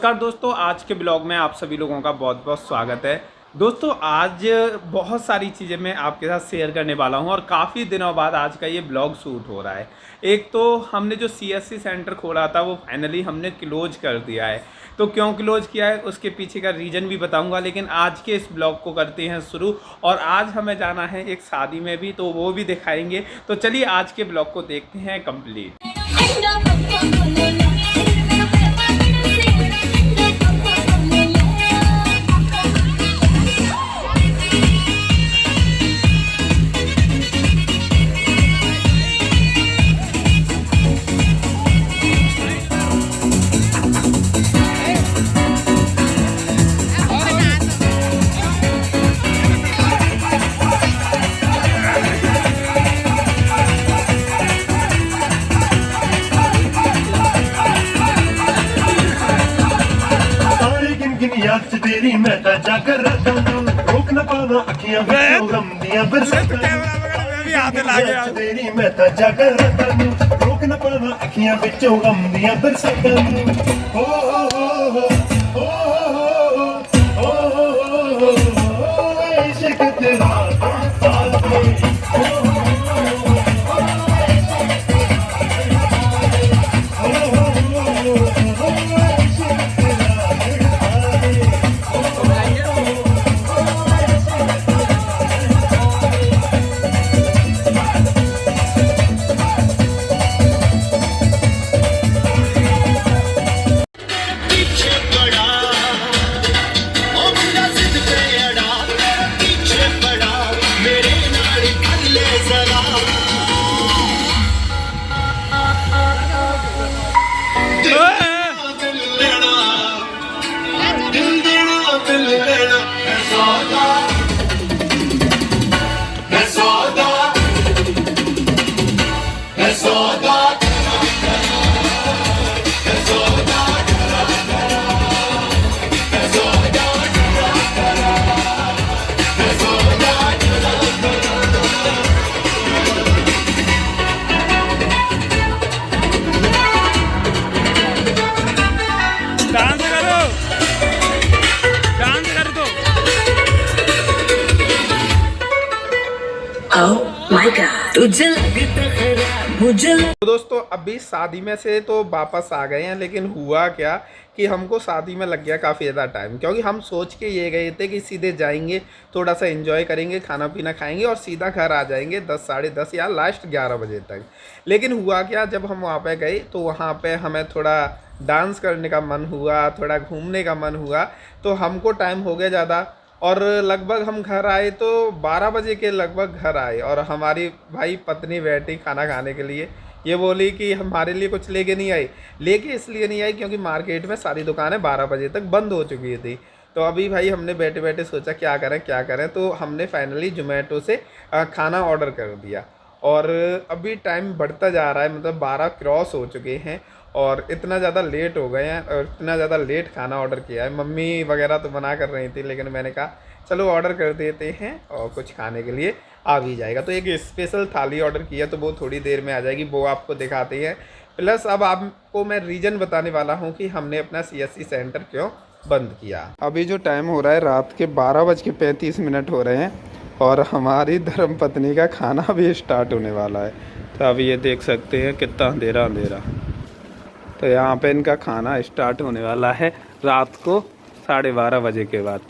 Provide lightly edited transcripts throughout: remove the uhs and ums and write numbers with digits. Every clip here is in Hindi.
नमस्कार दोस्तों, आज के ब्लॉग में आप सभी लोगों का बहुत बहुत स्वागत है। दोस्तों आज बहुत सारी चीज़ें मैं आपके साथ शेयर करने वाला हूं और काफ़ी दिनों बाद आज का ये ब्लॉग शूट हो रहा है। एक तो हमने जो सीएससी सेंटर खोला था वो फाइनली हमने क्लोज कर दिया है। तो क्यों क्लोज किया है उसके पीछे का रीज़न भी बताऊंगा, लेकिन आज के इस ब्लॉग को करते हैं शुरू। और आज हमें जाना है एक शादी में भी, तो वो भी दिखाएंगे। तो चलिए आज के ब्लॉग को देखते हैं कंप्लीट। याद तेरी मैं ता जाकर रहता हूं, रोक न पावा अखियां विचों गम दियां बरसातां तेरी मैं ता जाकर रहता हूं, रोक न पावा अखियां विचों गम दियां बरसातां। ओ इश्क तेरा तो दोस्तों अभी शादी में से तो वापस आ गए हैं, लेकिन हुआ क्या कि हमको शादी में लग गया काफ़ी ज़्यादा टाइम, क्योंकि हम सोच के ये गए थे कि सीधे जाएंगे, थोड़ा सा एंजॉय करेंगे, खाना पीना खाएंगे और सीधा घर आ जाएंगे 10 साढ़े 10 या लास्ट 11 बजे तक। लेकिन हुआ क्या, जब हम वहाँ पे गए तो वहाँ पे हमें थोड़ा डांस करने का मन हुआ, थोड़ा घूमने का मन हुआ, तो हमको टाइम हो गया ज़्यादा और लगभग हम घर आए तो 12 बजे के लगभग घर आए। और हमारी भाई पत्नी बैठी खाना खाने के लिए, ये बोली कि हमारे लिए कुछ लेके नहीं आई। लेके इसलिए नहीं आई क्योंकि मार्केट में सारी दुकानें 12 बजे तक बंद हो चुकी थी। तो अभी भाई हमने बैठे बैठे सोचा क्या करें, तो हमने फाइनली जोमेटो से खाना ऑर्डर कर दिया। और अभी टाइम बढ़ता जा रहा है, मतलब 12 क्रॉस हो चुके हैं और इतना ज़्यादा लेट हो गए हैं और इतना ज़्यादा लेट खाना ऑर्डर किया है। मम्मी वगैरह तो मना कर रही थी, लेकिन मैंने कहा चलो ऑर्डर कर देते हैं और कुछ खाने के लिए आ भी जाएगा। तो एक स्पेशल थाली ऑर्डर किया, तो वो थोड़ी देर में आ जाएगी, वो आपको दिखाते हैं। प्लस अब आपको मैं रीज़न बताने वाला हूँ कि हमने अपना सीएससी सेंटर क्यों बंद किया। अभी जो टाइम हो रहा है रात के 12:35 हो रहे हैं और हमारी धर्मपत्नी का खाना भी स्टार्ट होने वाला है। तो अभी ये देख सकते हैं कितना अंधेरा। तो यहाँ पे इनका खाना स्टार्ट होने वाला है रात को 12:30 बजे के बाद।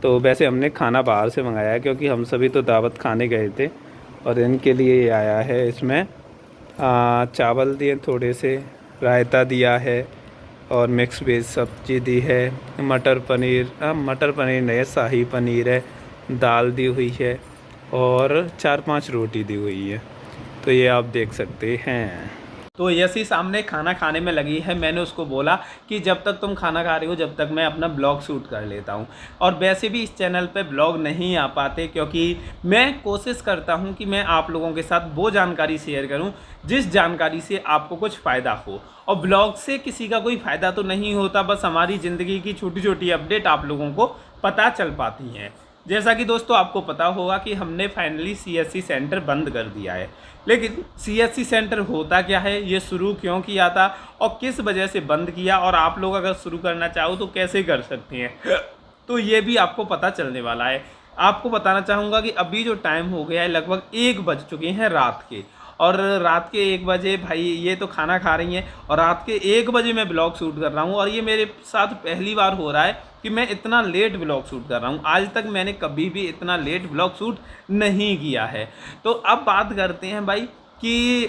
तो वैसे हमने खाना बाहर से मंगाया है क्योंकि हम सभी तो दावत खाने गए थे और इनके लिए ये आया है। इसमें चावल दिए, थोड़े से रायता दिया है और मिक्स वेज सब्जी दी है, मटर पनीर नहीं, शाही पनीर है, दाल दी हुई है और 4-5 रोटी दी हुई है। तो ये आप देख सकते हैं। तो यसी सामने खाना खाने में लगी है। मैंने उसको बोला कि जब तक तुम खाना खा रही हो जब तक मैं अपना ब्लॉग शूट कर लेता हूँ। और वैसे भी इस चैनल पे ब्लॉग नहीं आ पाते, क्योंकि मैं कोशिश करता हूँ कि मैं आप लोगों के साथ वो जानकारी शेयर करूँ जिस जानकारी से आपको कुछ फ़ायदा हो। और ब्लॉग से किसी का कोई फ़ायदा तो नहीं होता, बस हमारी ज़िंदगी की छोटी छोटी अपडेट आप लोगों को पता चल पाती हैं। जैसा कि दोस्तों आपको पता होगा कि हमने फाइनली CSC सेंटर बंद कर दिया है। लेकिन CSC सेंटर होता क्या है, ये शुरू क्यों किया था और किस वजह से बंद किया, और आप लोग अगर शुरू करना चाहो तो कैसे कर सकते हैं, तो ये भी आपको पता चलने वाला है। आपको बताना चाहूँगा कि अभी जो टाइम हो गया है लगभग 1 बज चुके हैं रात के, और रात के 1 बजे भाई ये तो खाना खा रही हैं और रात के 1 बजे मैं ब्लॉग शूट कर रहा हूँ। और ये मेरे साथ पहली बार हो रहा है कि मैं इतना लेट ब्लॉग शूट कर रहा हूँ। आज तक मैंने कभी भी इतना लेट ब्लॉग शूट नहीं किया है। तो अब बात करते हैं भाई कि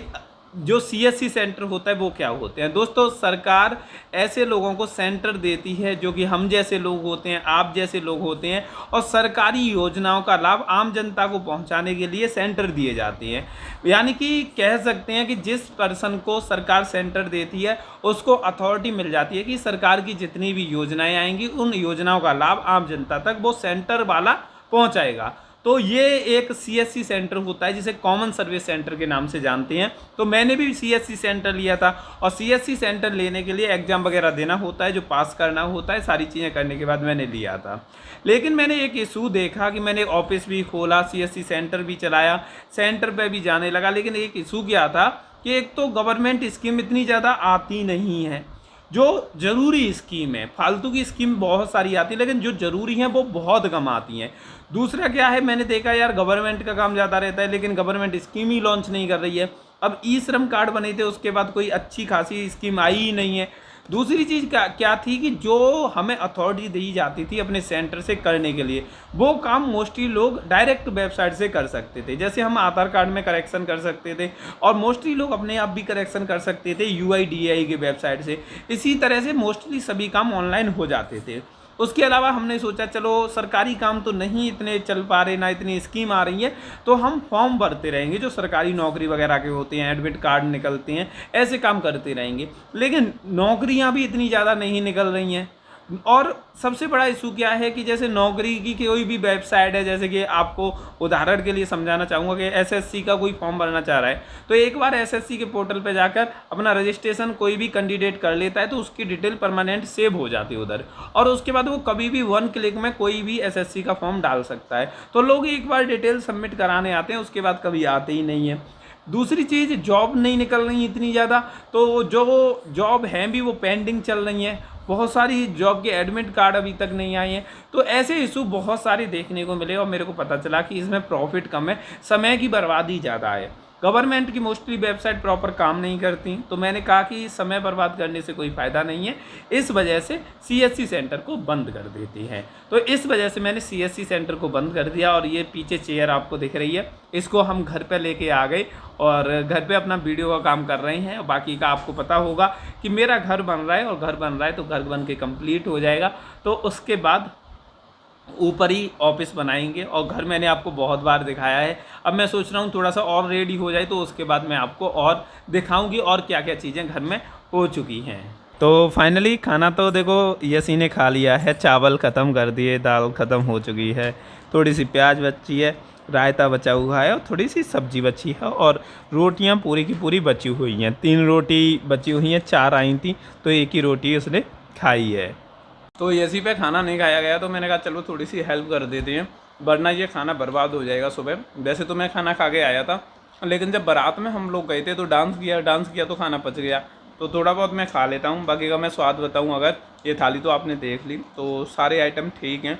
जो CSC सेंटर होता है वो क्या होते हैं। दोस्तों सरकार ऐसे लोगों को सेंटर देती है जो कि हम जैसे लोग होते हैं, आप जैसे लोग होते हैं, और सरकारी योजनाओं का लाभ आम जनता को पहुंचाने के लिए सेंटर दिए जाते हैं। यानी कि कह सकते हैं कि जिस पर्सन को सरकार सेंटर देती है उसको अथॉरिटी मिल जाती है कि सरकार की जितनी भी योजनाएं आएंगी उन योजनाओं का लाभ आम जनता तक वो सेंटर वाला पहुँचाएगा। तो ये एक CSC सेंटर होता है जिसे कॉमन सर्विस सेंटर के नाम से जानते हैं। तो मैंने भी CSC सेंटर लिया था, और CSC सेंटर लेने के लिए एग्ज़ाम वगैरह देना होता है, जो पास करना होता है, सारी चीज़ें करने के बाद मैंने लिया था। लेकिन मैंने एक इशू देखा कि मैंने ऑफिस भी खोला, CSC सेंटर भी चलाया, सेंटर पर भी जाने लगा, लेकिन एक इशू क्या था कि एक तो गवर्नमेंट स्कीम इतनी ज़्यादा आती नहीं है। जो ज़रूरी स्कीम है, फालतू की स्कीम बहुत सारी आती है, लेकिन जो ज़रूरी हैं वो बहुत कम आती हैं। दूसरा क्या है, मैंने देखा यार गवर्नमेंट का काम ज़्यादा रहता है लेकिन गवर्नमेंट स्कीम ही लॉन्च नहीं कर रही है। अब ई-श्रम कार्ड बने थे, उसके बाद कोई अच्छी खासी स्कीम आई ही नहीं है। दूसरी चीज़ क्या थी कि जो हमें अथॉरिटी दी जाती थी अपने सेंटर से करने के लिए, वो काम मोस्टली लोग डायरेक्ट वेबसाइट से कर सकते थे। जैसे हम आधार कार्ड में करेक्शन कर सकते थे, और मोस्टली लोग अपने आप भी करेक्शन कर सकते थे UIDAI की वेबसाइट से। इसी तरह से मोस्टली सभी काम ऑनलाइन हो जाते थे। उसके अलावा हमने सोचा चलो सरकारी काम तो नहीं इतने चल पा रहे, ना इतनी स्कीम आ रही है, तो हम फॉर्म भरते रहेंगे जो सरकारी नौकरी वगैरह के होते हैं, एडमिट कार्ड निकलते हैं, ऐसे काम करते रहेंगे। लेकिन नौकरियां भी इतनी ज़्यादा नहीं निकल रही हैं। और सबसे बड़ा इशू क्या है कि जैसे नौकरी की कोई भी वेबसाइट है, जैसे कि आपको उदाहरण के लिए समझाना चाहूँगा कि SSC का कोई फॉर्म भरना चाह रहा है, तो एक बार SSC के पोर्टल पे जाकर अपना रजिस्ट्रेशन कोई भी कैंडिडेट कर लेता है तो उसकी डिटेल परमानेंट सेव हो जाती है उधर, और उसके बाद वो कभी भी 1 क्लिक में कोई भी SSC का फॉर्म डाल सकता है। तो लोग एक बार डिटेल सबमिट कराने आते हैं, उसके बाद कभी आते ही नहीं है। दूसरी चीज़, जॉब नहीं निकल रही इतनी ज़्यादा, तो जो जॉब हैं भी वो पेंडिंग चल रही हैं। बहुत सारी जॉब के एडमिट कार्ड अभी तक नहीं आए हैं। तो ऐसे इशू बहुत सारे देखने को मिले, और मेरे को पता चला कि इसमें प्रॉफिट कम है, समय की बर्बादी ज़्यादा है। गवर्नमेंट की मोस्टली वेबसाइट प्रॉपर काम नहीं करती, तो मैंने कहा कि समय बर्बाद करने से कोई फ़ायदा नहीं है, इस वजह से CSC सेंटर को बंद कर देती है। तो इस वजह से मैंने CSC सेंटर को बंद कर दिया, और ये पीछे चेयर आपको दिख रही है, इसको हम घर पे लेके आ गए और घर पे अपना वीडियो का काम कर रहे हैं। बाकी का आपको पता होगा कि मेरा घर बन रहा है, और घर बन रहा है तो घर बन के कंप्लीट हो जाएगा, तो उसके बाद ऊपर ही ऑफिस बनाएंगे। और घर मैंने आपको बहुत बार दिखाया है, अब मैं सोच रहा हूँ थोड़ा सा और रेडी हो जाए तो उसके बाद मैं आपको और दिखाऊंगी और क्या क्या चीज़ें घर में हो चुकी हैं। तो फाइनली खाना तो देखो यसी ने खा लिया है, चावल ख़त्म कर दिए, दाल ख़त्म हो चुकी है, थोड़ी सी प्याज बची है, रायता बचा हुआ है, और थोड़ी सी सब्जी बची है, और रोटियां पूरी की पूरी बची हुई हैं। 3 रोटी बची हुई हैं, 4 आई थी तो एक ही रोटी उसने खाई है। तो यसी पे खाना नहीं खाया गया, तो मैंने कहा चलो थोड़ी सी हेल्प कर देते हैं, वरना ये खाना बर्बाद हो जाएगा सुबह। वैसे तो मैं खाना खा के आया था, लेकिन जब बारात में हम लोग गए थे तो डांस किया तो खाना पच गया, तो थोड़ा बहुत मैं खा लेता हूँ। बाकी का मैं स्वाद बताऊँ, अगर ये थाली तो आपने देख ली, तो सारे आइटम ठीक हैं।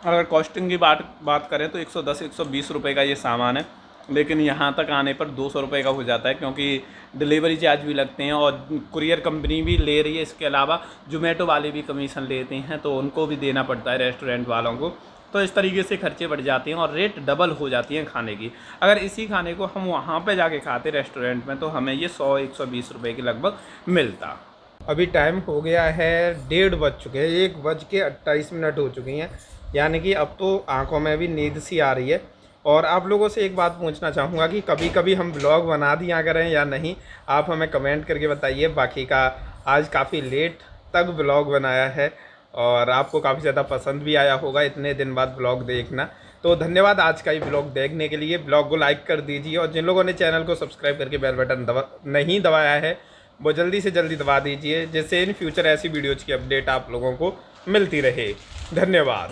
अगर कॉस्टिंग की बात करें तो 110-120 रुपये का ये सामान है, लेकिन यहाँ तक आने पर 200 रुपये का हो जाता है, क्योंकि डिलीवरी चार्ज भी लगते हैं, और कुरियर कंपनी भी ले रही है। इसके अलावा जोमेटो वाले भी कमीशन लेते हैं, तो उनको भी देना पड़ता है रेस्टोरेंट वालों को। तो इस तरीके से खर्चे बढ़ जाते हैं और रेट डबल हो जाती हैं खाने की। अगर इसी खाने को हम वहाँ पे जाके खाते रेस्टोरेंट में, तो हमें ये 100-120 रुपये के लगभग मिलता। अभी टाइम हो गया है 1:30 बज चुके हैं, 1:28 हो चुकी हैं, यानी कि अब तो आंखों में भी नींद सी आ रही है। और आप लोगों से एक बात पूछना चाहूँगा कि कभी कभी हम ब्लॉग बना दिया करें या नहीं, आप हमें कमेंट करके बताइए। बाकी का आज काफ़ी लेट तक ब्लॉग बनाया है, और आपको काफ़ी ज़्यादा पसंद भी आया होगा इतने दिन बाद ब्लॉग देखना। तो धन्यवाद आज का ये ब्लॉग देखने के लिए। ब्लॉग को लाइक कर दीजिए, और जिन लोगों ने चैनल को सब्सक्राइब करके बेल बटन नहीं दबाया है वो जल्दी से जल्दी दबा दीजिए, जिससे इन फ्यूचर ऐसी वीडियोज़ की अपडेट आप लोगों को मिलती रहे। धन्यवाद।